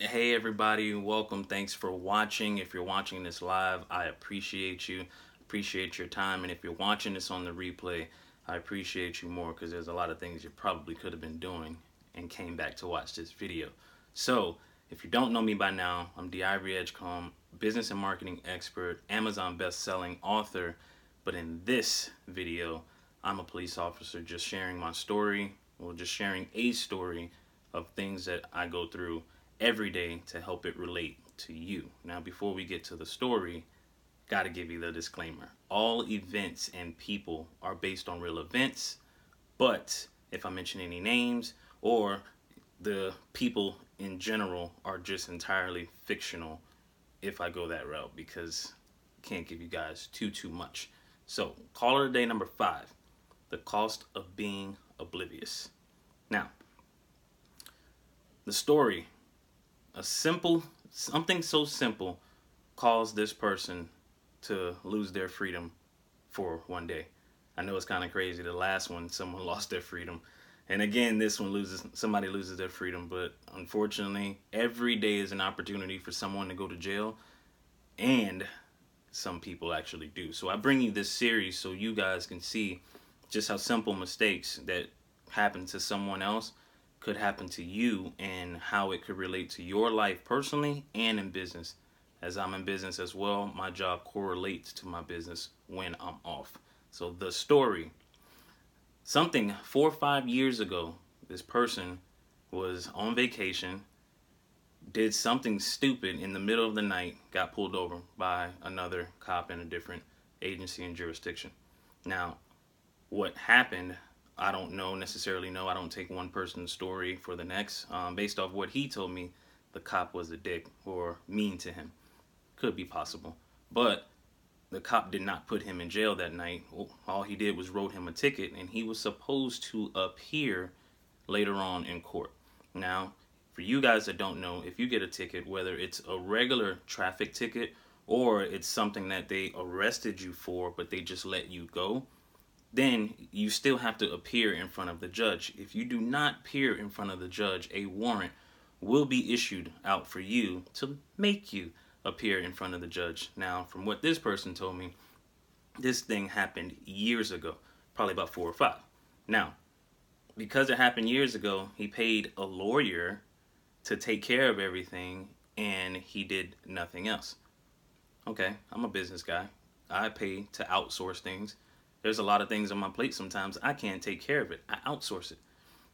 Hey everybody, welcome. Thanks for watching. If you're watching this live, I appreciate you. Appreciate your time. And if you're watching this on the replay, I appreciate you more because there's a lot of things you probably could have been doing and came back to watch this video. So, if you don't know me by now, I'm DiIvory Edgecomb, business and marketing expert, Amazon best-selling author. But in this video, I'm a police officer just sharing my story, or just sharing a story of things that I go through every day to help it relate to you. Now, before we get to the story, got to give you the disclaimer. All events and people are based on real events, but if I mention any names or the people in general are just entirely fictional if I go that route, because I can't give you guys too much. So, caller of day number 5, the cost of being oblivious. Now, the story, something so simple caused this person to lose their freedom for one day. I know it's kind of crazy. The last one, someone lost their freedom. And again, this one somebody loses their freedom. But unfortunately, every day is an opportunity for someone to go to jail. And some people actually do. So I bring you this series so you guys can see just how simple mistakes that happen to someone else could happen to you, and how it could relate to your life personally and in business. As I'm in business as well, my job correlates to my business when I'm off. So the story, something 4 or 5 years ago, this person was on vacation, did something stupid in the middle of the night, got pulled over by another cop in a different agency and jurisdiction. Now, what happened, I don't necessarily know. I don't take one person's story for the next. Based off what he told me, the cop was a dick or mean to him. Could be possible. But the cop did not put him in jail that night. All he did was wrote him a ticket, and he was supposed to appear later on in court. Now, for you guys that don't know, if you get a ticket, whether it's a regular traffic ticket or it's something that they arrested you for but they just let you go, then you still have to appear in front of the judge. If you do not appear in front of the judge, a warrant will be issued out for you to make you appear in front of the judge. Now, from what this person told me, this thing happened years ago, probably about 4 or 5. Now, because it happened years ago, he paid a lawyer to take care of everything, and he did nothing else. Okay, I'm a business guy. I pay to outsource things. There's a lot of things on my plate sometimes I can't take care of it. I outsource it.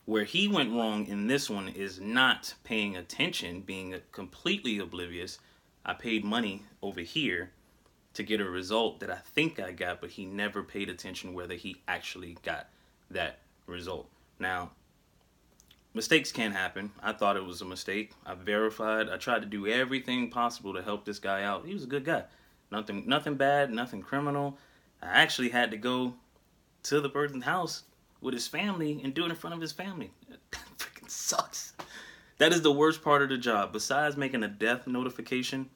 Where he went wrong in this one is not paying attention, being completely oblivious. I paid money over here to get a result that I think I got, but he never paid attention whether he actually got that result. Now, mistakes can happen. I thought it was a mistake. I verified. I tried to do everything possible to help this guy out. He was a good guy. Nothing bad, nothing criminal. I actually had to go to the person's house with his family and do it in front of his family. That freaking sucks. That is the worst part of the job. Besides making a death notification,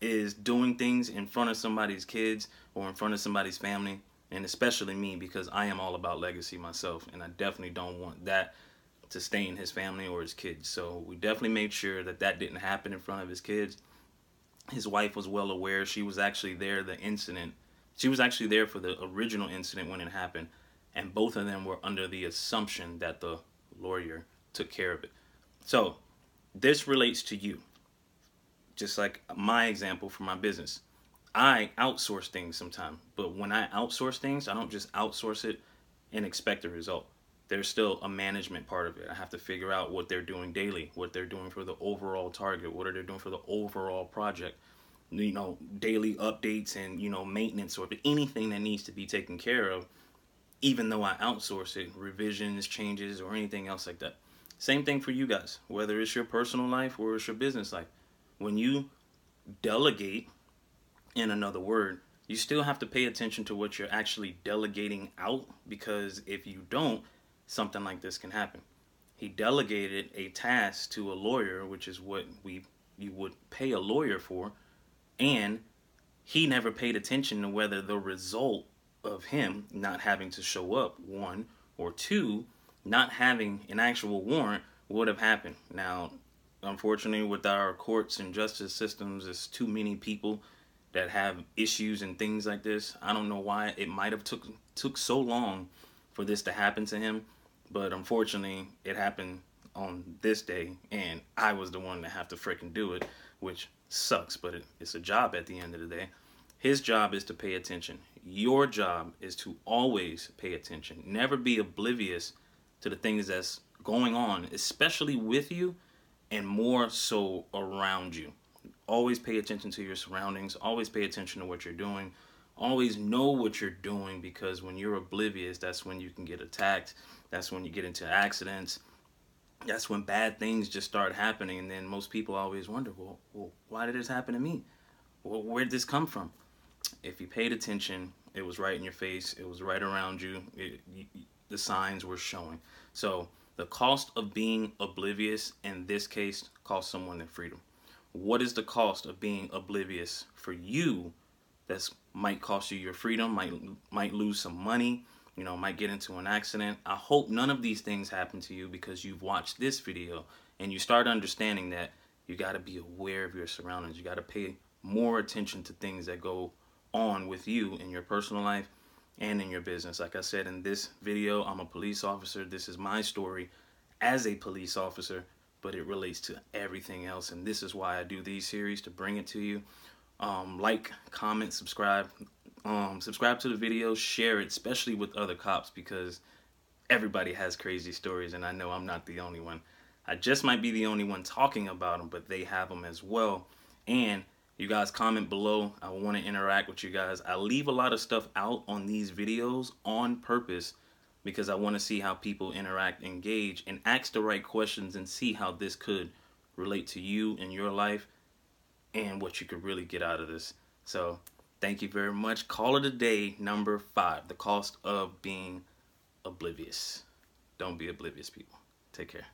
is doing things in front of somebody's kids or in front of somebody's family, and especially me, because I am all about legacy myself, and I definitely don't want that to stain his family or his kids. So we definitely made sure that that didn't happen in front of his kids. His wife was well aware. She was actually there She was actually there for the original incident when it happened, and both of them were under the assumption that the lawyer took care of it. So this relates to you. Just like my example for my business. I outsource things sometimes, but when I outsource things, I don't just outsource it and expect a result. There's still a management part of it. I have to figure out what they're doing daily, what they're doing for the overall target, what are they doing for the overall project. Daily updates and, maintenance or anything that needs to be taken care of, even though I outsource it, revisions, changes, or anything else like that. Same thing for you guys, whether it's your personal life or it's your business life. When you delegate, in another word, you still have to pay attention to what you're actually delegating out, because if you don't, something like this can happen. He delegated a task to a lawyer, which is what you would pay a lawyer for, and he never paid attention to whether the result of him not having to show up, 1, or 2, not having an actual warrant would have happened. Now, unfortunately, with our courts and justice systems, there's too many people that have issues and things like this. I don't know why it might have took so long for this to happen to him, but unfortunately, it happened on this day, and I was the one that have to freaking do it, which sucks, but it's a job at the end of the day. His job is to pay attention. Your job is to always pay attention. Never be oblivious to the things that's going on, especially with you and more so around you. Always pay attention to your surroundings. Always pay attention to what you're doing. Always know what you're doing, because when you're oblivious, that's when you can get attacked. That's when you get into accidents. That's when bad things just start happening. And then most people always wonder, well, why did this happen to me? Well, where did this come from? If you paid attention, it was right in your face. It was right around you. The signs were showing. So the cost of being oblivious in this case cost someone their freedom. What is the cost of being oblivious for you? That might cost you your freedom, might lose some money, might get into an accident. I hope none of these things happen to you, because you've watched this video and you start understanding that you got to be aware of your surroundings. You got to pay more attention to things that go on with you in your personal life and in your business. Like I said in this video, I'm a police officer. This is my story as a police officer, but it relates to everything else, and this is why I do these series, to bring it to you. Like, comment, subscribe. Subscribe to the video, share it, especially with other cops, because everybody has crazy stories, and I know I'm not the only one. I just might be the only one talking about them, but they have them as well. And you guys comment below. I want to interact with you guys. I leave a lot of stuff out on these videos on purpose, because I want to see how people interact, engage, and ask the right questions, and see how this could relate to you in your life and what you could really get out of this. So thank you very much. Call it a day, number 5, the cost of being oblivious. Don't be oblivious, people. Take care.